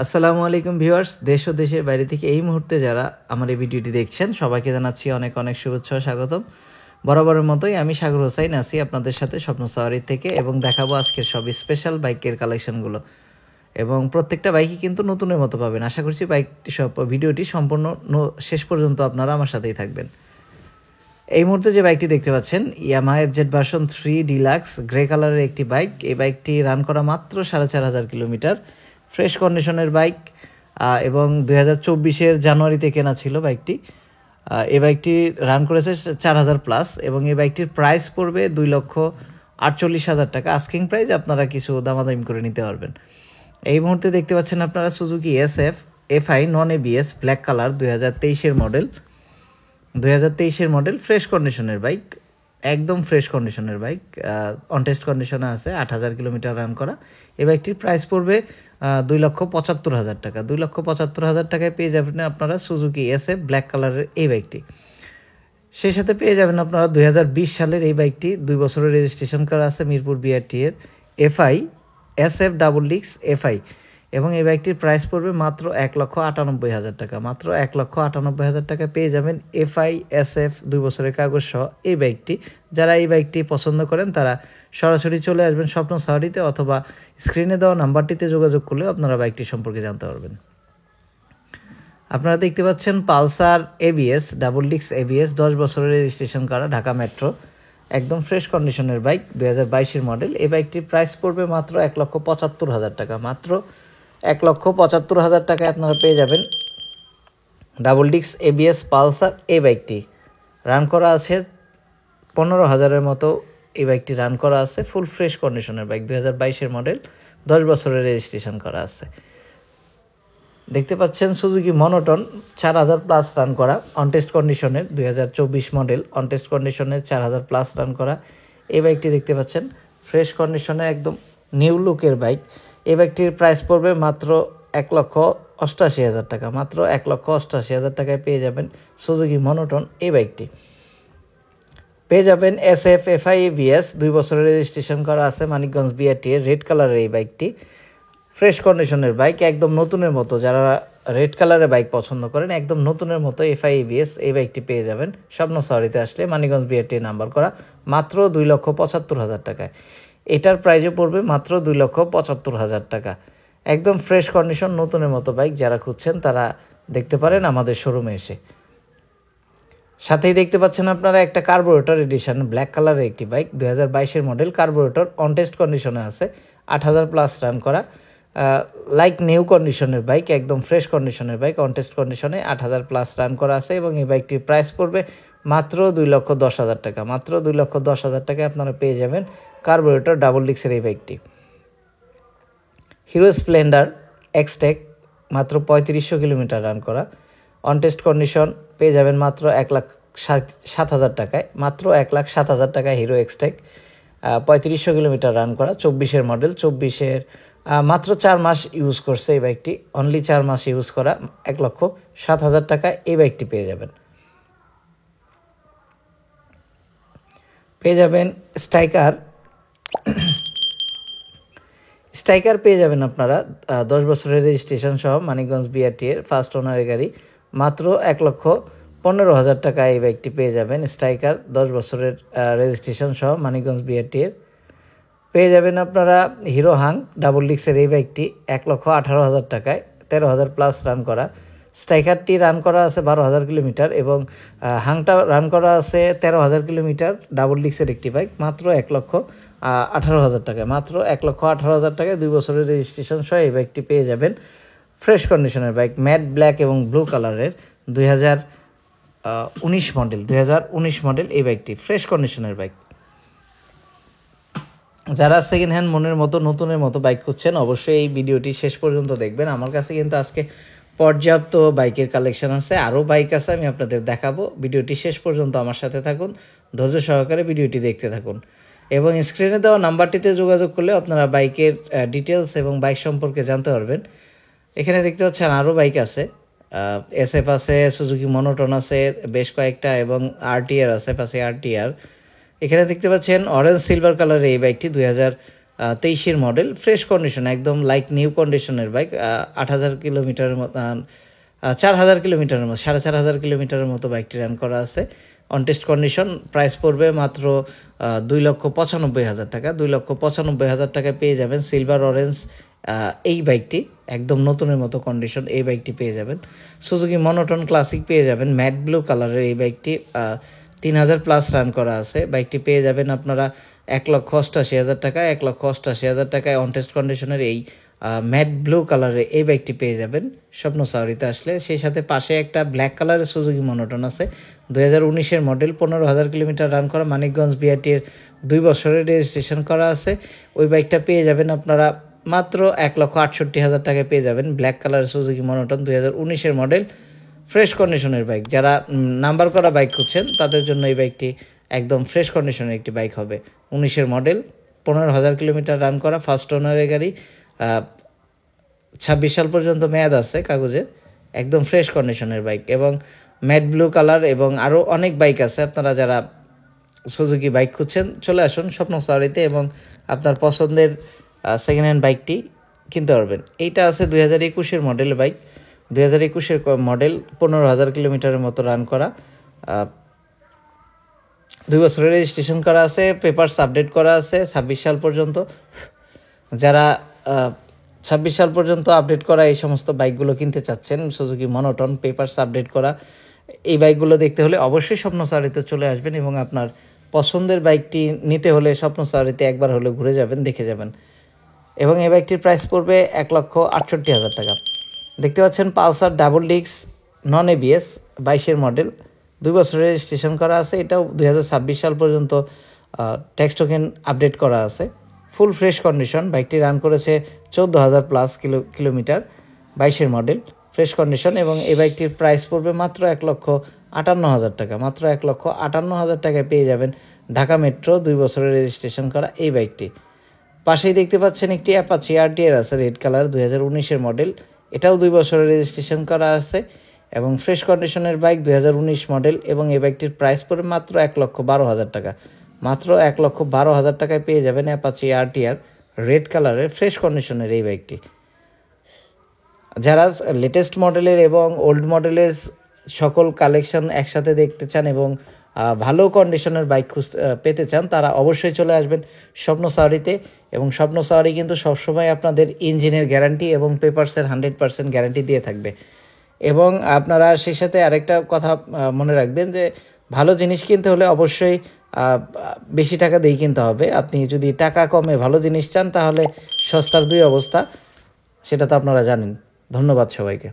আসসালামু আলাইকুম ভিউয়ার্স, দেশ ও দেশের বাইরে থেকে এই মুহূর্তে যারা আমার এই ভিডিওটি দেখছেন সবাইকে জানাচ্ছি অনেক অনেক শুভেচ্ছা ও স্বাগতম। বরাবরের মতোই আমি সাগর হোসাইন আছি আপনাদের সাথে স্বপ্ন সাওয়ারি থেকে এবং দেখাবো আজকের সব স্পেশাল বাইকের কালেকশনগুলো এবং প্রত্যেকটা বাইকই কিন্তু নতুনের মতো পাবেন। আশা করছি ভিডিওটি সম্পূর্ণ শেষ পর্যন্ত আপনারা আমার সাথেই থাকবেন। এই মুহূর্তে যে বাইকটি দেখতে পাচ্ছেন Yamaha FZ version 3 deluxe grey কালারের একটি বাইক। এই বাইকটি রান করা মাত্র 4,500 কিলোমিটার, ফ্রেশ কন্ডিশনের বাইক এবং 2024-এর জানুয়ারিতে কেনা ছিল বাইকটি। এই বাইকটি রান করেছে 4,000 প্লাস এবং এই বাইকটির প্রাইস পড়বে 2,48,000 টাকা। আস্কিং প্রাইস, আপনারা কিছু দামাদামি করে নিতে পারবেন। এই মুহূর্তে দেখতে পাচ্ছেন আপনারা Suzuki FI non ABS black colour 2023-এর মডেল। 2023-এর মডেল, ফ্রেশ কন্ডিশনের বাইক, একদম ফ্রেশ কন্ডিশনের বাইক, অনটেস্ট কন্ডিশনে আছে, 8,000 কিলোমিটার রান করা। এই বাইকটির প্রাইস পড়বে 2,75,000 টাকা। 2,75,000 টাকায় পেয়ে যাবেন আপনারা সুজুকি এসএফ ব্ল্যাক কালারের এই বাইকটি। সেই সাথে পেয়ে যাবেন আপনারা 2020 সালের এই বাইকটি, 2 বছরের রেজিস্ট্রেশন করা আছে, মিরপুর বিআরটি এর এফআই এসএফ ডাবল ডিক্স এফআই এবং এই বাইকটির প্রাইস পড়বে মাত্র 1,98,000 টাকা। মাত্র 1,98,000 টাকা পেয়ে যাবেন এফআই এসএফ 2 বছরের কাগজ সহ এই বাইকটি। যারা এই বাইকটি পছন্দ করেন তারা সরাসরি চলে আসবেন স্বপ্ন সাওয়ারিতে অথবা স্ক্রিনে দেওয়া নাম্বারটিতে যোগাযোগ করলে আপনারা বাইকটি সম্পর্কে জানতে পারবেন। আপনারা দেখতে পাচ্ছেন পালসার এবিএস ডাবল ডিক্স এবিএস, 10 বছরের রেজিস্ট্রেশন করা, ঢাকা মেট্রো, একদম ফ্রেশ কন্ডিশনের বাইক, 2022-এর মডেল। এই বাইকটির প্রাইস পড়বে মাত্র 1,75,000 টাকা। মাত্র 1,75,000 টাকায় আপনারা পেয়ে যাবেন ডাবল ডিক্স এবিএস পালসার এই বাইকটি। রান করা আছে 15,000-এর মতো এই বাইকটি রান করা আছে, ফুল ফ্রেশ কন্ডিশনের বাইক, 2022-এর মডেল, 10 বছরের রেজিস্ট্রেশন করা আছে। দেখতে পাচ্ছেন সুজুকি মনোটন 4,000 প্লাস রান করা, অনটেস্ট কন্ডিশনের, 2024 মডেল, অনটেস্ট কন্ডিশনের 4,000 প্লাস রান করা এই বাইকটি দেখতে পাচ্ছেন, ফ্রেশ কন্ডিশনের একদম নিউ লুকের বাইক। এই বাইকটির প্রাইস পড়বে মাত্র 1,88,000 টাকা। মাত্র 1,88,000 টাকায় পেয়ে যাবেন সুজুকি মনোটন এই বাইকটি। পেয়ে যাবেন এসএফ এফআই এবিএস, 2 বছরের রেজিস্ট্রেশন করা আছে, মানিকগঞ্জ বিআরটি এর রেড কালারের এই বাইকটি, ফ্রেশ কন্ডিশনের বাইক, একদম নতুনের মতো। যারা রেড কালারের বাইক পছন্দ করেন একদম নতুনের মতো এফআই এবিএস এই বাইকটি পেয়ে যাবেন স্বপ্ন সাওয়ারিতে আসলে, মানিকগঞ্জ বিআরটি নাম্বার করা, মাত্র 2,75,000 টাকায়। এটার প্রাইজও পড়বে মাত্র 2,75,000 টাকা। একদম ফ্রেশ কন্ডিশন নতুনের মতো বাইক, যারা খুঁজছেন তারা দেখতে পারেন আমাদের শোরুমে এসে। সাথেই দেখতে পাচ্ছেন আপনারা একটা কার্বোরেটর এডিশন ব্ল্যাক কালারের একটি বাইক, 2022-এর মডেল, কার্বোরেটর, অনটেস্ট কন্ডিশনে আছে, 8,000 প্লাস রান করা, লাইক নিউ কন্ডিশনের বাইক, একদম ফ্রেশ কন্ডিশনের বাইক, অনটেস্ট কন্ডিশনে 8,000 প্লাস রান করা আছে এবং এই বাইকটির প্রাইস পড়বে মাত্র 2,10,000 টাকা। মাত্র 2,10,000 টাকায় আপনারা পেয়ে যাবেন কার্বোরেটর ডাবল ডিক্সের এই বাইকটি। হিরো স্প্লেন্ডার এক্সটেক, মাত্র 3,500 কিলোমিটার রান করা, অনটেস্ট কন্ডিশন, পেয়ে যাবেন মাত্র 1,07,000 টাকায়। মাত্র 1,07,000 টাকায় হিরো এক্সটেক, 3,500 কিলোমিটার রান করা, 24-এর মডেল, 24-এর মাত্র 4 মাস ইউজ করছে এই বাইকটি, অনলি 4 মাস ইউজ করা, 1,07,000 টাকায় এই বাইকটি পেয়ে যাবেন। পেয়ে যাবেন স্ট্রাইকার পেয়ে যাবেন আপনারা 10 বছরের রেজিস্ট্রেশন সহ, মানিকগঞ্জ বিআরটি এর ফার্স্ট ওনারের গাড়ি, মাত্র 1,15,000 টাকায় এই বাইকটি পেয়ে যাবেন। স্ট্রাইকার 10 বছরের রেজিস্ট্রেশন সহ, মানিকগঞ্জ বিআরটি এর। পেয়ে যাবেন আপনারা হিরো হাং ডাবল ডিক্সের এই বাইকটি 1,18,000 টাকায়, 13,000 প্লাস রান করা। স্ট্রাইকারটি রান করা আছে 12,000 কিলোমিটার এবং হাংটা রান করা আছে 13,000 কিলোমিটার, ডাবল ডিক্সের একটি বাইক, মাত্র 1,18,000 টাকায়। মাত্র 1,18,000 টাকায় 2 বছরের রেজিস্ট্রেশন সহ এই বাইকটি পেয়ে যাবেন। ফ্রেশ কন্ডিশনের বাইক, ম্যাট ব্ল্যাক এবং ব্লু কালারের, 2019 মডেল, 2019 মডেল এই বাইকটি, ফ্রেশ কন্ডিশনের বাইক। যারা সেকেন্ড হ্যান্ড মনের মতো নতুনের মতো বাইক খুঁজছেন অবশ্যই এই ভিডিওটি শেষ পর্যন্ত দেখবেন। আমার কাছে কিন্তু আজকে পর্যাপ্ত বাইকের কালেকশন আছে, আরও বাইক আছে, আমি আপনাদের দেখাবো। ভিডিওটি শেষ পর্যন্ত আমার সাথে থাকুন, ধৈর্য সহকারে ভিডিওটি দেখতে থাকুন এবং স্ক্রিনে দেওয়া নাম্বারটিতে যোগাযোগ করলে আপনারা বাইকের ডিটেলস এবং বাইক সম্পর্কে জানতে পারবেন। এখানে দেখতে পাচ্ছেন আরও বাইক আছে, এসএফ আছে, সুজুকি মনোটন আছে বেশ কয়েকটা এবং আরটিআর আছে, পাশে আরটিআর। এখানে দেখতে পাচ্ছেন অরেঞ্জ সিলভার কালারের এই বাইকটি, 23-এর মডেল, ফ্রেশ কন্ডিশন, একদম লাইক নিউ কন্ডিশনের বাইক। 8,000 কিলোমিটারের মতো, 4,000 কিলোমিটারের মতো, 4,500 কিলোমিটারের মতো বাইকটি রান করা আছে। On test condition. প্রাইস পড়বে মাত্র 2,95,000 টাকা। 2,95,000 টাকায় পেয়ে যাবেন সিলভার অরেঞ্জ এই বাইকটি, একদম নতুনের মতো কন্ডিশন এই বাইকটি পেয়ে যাবেন। সুজুকি মনোটন ক্লাসিক পেয়ে যাবেন ম্যাট ব্লু কালারের এই বাইকটি, 3,000 প্লাস রান করা আছে। বাইকটি পেয়ে যাবেন আপনারা 1,88,000 টাকা। 1,88,000 টাকায় অন টেস্ট কন্ডিশনের এই ম্যাট ব্লু কালারের এই বাইকটি পেয়ে যাবেন স্বপ্ন সাওয়ারিতে আসলে। সেই সাথে পাশে একটা ব্ল্যাক কালারের সুজুকি মনোটন আছে, 2019-এর মডেল, 15,000 কিলোমিটার রান করা, মানিকগঞ্জ বিআরটির 2 বছরের রেজিস্ট্রেশন করা আছে। ওই বাইকটা পেয়ে যাবেন আপনারা মাত্র 1,68,000 টাকায় পেয়ে যাবেন। ব্ল্যাক কালারের সুজুকি মনোটন, 2019-এর মডেল, ফ্রেশ কন্ডিশনের বাইক। যারা নাম্বার করা বাইক খুঁজছেন তাদের জন্য এই বাইকটি একদম ফ্রেশ কন্ডিশনের একটি বাইক হবে। 19-এর মডেল, 15,000 কিলোমিটার রান করা, ফার্স্ট ওনারের গাড়ি, 26 সাল পর্যন্ত মেয়াদ আছে কাগজের, একদম ফ্রেশ কন্ডিশনের বাইক। এবং ম্যাট ব্লু কালার এবং আরও অনেক বাইক আছে। আপনারা যারা সুজুকি বাইক খুঁজছেন চলে আসুন স্বপ্ন সাওয়ারিতে এবং আপনার পছন্দের সেকেন্ড হ্যান্ড বাইকটি কিনতে পারবেন। এইটা আছে 2021-এর মডেলের বাইক, 2021-এর মডেল, 15,000 কিলোমিটারের মতো রান করা, 2 বছরের রেজিস্ট্রেশন করা আছে, পেপারস আপডেট করা আছে 26 সাল পর্যন্ত। যারা 26 সাল পর্যন্ত আপডেট করা এই সমস্ত বাইকগুলো কিনতে চাচ্ছেন, সুজুকি মনোটন, পেপারস আপডেট করা, এই বাইকগুলো দেখতে হলে অবশ্যই স্বপ্ন সাওয়ারিতে চলে আসবেন এবং আপনার পছন্দের বাইকটি নিতে হলে স্বপ্ন সাওয়ারিতে একবার হলে ঘুরে যাবেন, দেখে যাবেন। এবং এই বাইকটির প্রাইস পড়বে 1,68,000 টাকা। দেখতে পাচ্ছেন Pulsar double disc non ABS, 22-এর মডেল, 2 বছরের রেজিস্ট্রেশন করা আছে। এটাও 2026 সাল পর্যন্ত ট্যাক্স টোকেন আপডেট করা আছে। ফুল ফ্রেশ কন্ডিশন, বাইকটি রান করেছে 14,000 প্লাস কিলোমিটার, 22-এর মডেল, ফ্রেশ কন্ডিশন। এবং এই বাইকটির প্রাইস পড়বে মাত্র 1,58,000 টাকা। মাত্র 1,58,000 টাকায় পেয়ে যাবেন ঢাকা মেট্রো 2 বছরের রেজিস্ট্রেশন করা এই বাইকটি। পাশেই দেখতে পাচ্ছেন একটি অ্যাপাচি আরটিআর আছে রেড কালার, 2019-এর মডেল, এটাও 2 বছরের রেজিস্ট্রেশন করা আছে এবং ফ্রেশ কন্ডিশনের বাইক, 2019 মডেল। এবং এই বাইকটির প্রাইস পড়ে মাত্র 1,12,000 টাকা। মাত্র 1,12,000 টাকায় পেয়ে যাবেন অ্যাপাচি আরটিআর রেড কালারের ফ্রেশ কন্ডিশনের এই বাইকটি। যারা লেটেস্ট মডেলের এবং ওল্ড মডেলের সকল কালেকশন একসাথে দেখতে চান এবং ভালো কন্ডিশনের বাইক পেতে চান, তারা অবশ্যই চলে আসবেন স্বপ্ন সাওয়ারিতে। এবং স্বপ্ন সাওয়ারি কিন্তু সবসময় আপনাদের ইঞ্জিনের গ্যারান্টি এবং পেপারসের 100% গ্যারান্টি দিয়ে থাকবে। এবং আপনারা সেই সাথে আরেকটা কথা মনে রাখবেন যে ভালো জিনিস কিনতে হলে অবশ্যই বেশি টাকা দিয়ে কিনতে হবে। আপনি যদি টাকা কমে ভালো জিনিস চান তাহলে সস্তার দুই অবস্থা, সেটা তো আপনারা জানেন। ধন্যবাদ সবাইকে।